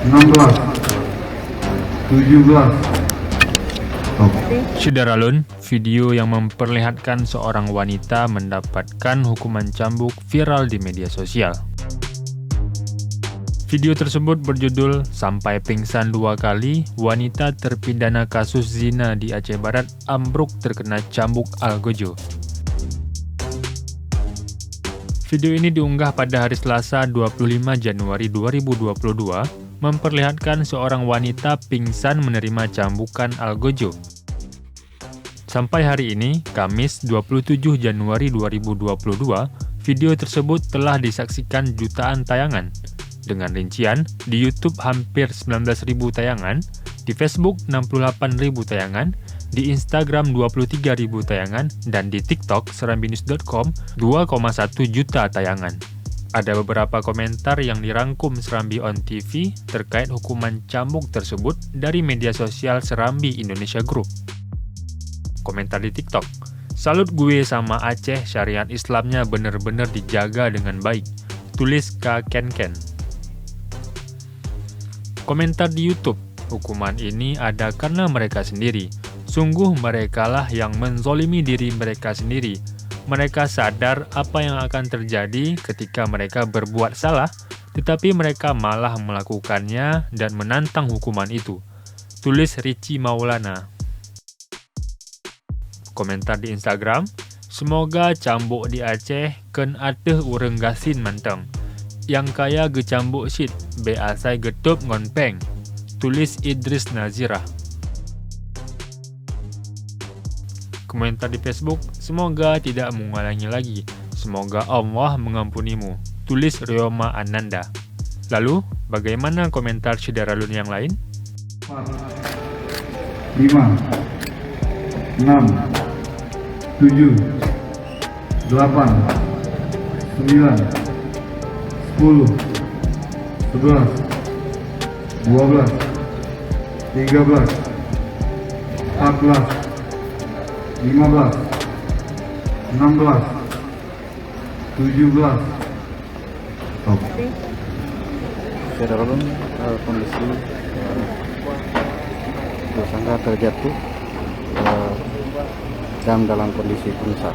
16, 17. Stop. Syederalun, video yang memperlihatkan seorang wanita mendapatkan hukuman cambuk viral di media sosial. Video tersebut berjudul "Sampai Pingsan 2 Kali, Wanita Terpidana Kasus Zina di Aceh Barat Ambruk Terkena Cambuk Algojo". Video ini diunggah pada hari Selasa 25 Januari 2022, memperlihatkan seorang wanita pingsan menerima cambukan Algojo. Sampai hari ini, Kamis 27 Januari 2022, video tersebut telah disaksikan jutaan tayangan. Dengan rincian, di YouTube hampir 19.000 tayangan, di Facebook 68.000 tayangan, di Instagram 23.000 tayangan, dan di TikTok serambinews.com 2,1 juta tayangan. Ada beberapa komentar yang dirangkum Serambi On TV terkait hukuman cambuk tersebut dari media sosial Serambi Indonesia Group. Komentar di TikTok, "Salut gue sama Aceh, syariat Islamnya bener-bener dijaga dengan baik. Tulis Kak Ken Ken." Komentar di YouTube, "Hukuman ini ada karena mereka sendiri. Sungguh merekalah yang menzolimi diri mereka sendiri. Mereka sadar apa yang akan terjadi ketika mereka berbuat salah, tetapi mereka malah melakukannya dan menantang hukuman itu." Tulis Richie Maulana. Komentar di Instagram, "Semoga cambuk di Aceh ken ateh urang gasin manteng. Yang kaya gecambuk shit, be asai getup ngon peng." Tulis Idris Nazirah. Komentar di Facebook, "Semoga tidak mengulangi lagi. Semoga Allah mengampunimu." Tulis Ryoma Ananda. Lalu, bagaimana komentar Syederalun yang lain? 5, 6, 7, 8, 9, 10, 11, 12, 13, 14, 15, 16, 17. Stop. Syederalun, kondisi tersangka terjatuh dan dalam kondisi pingsan.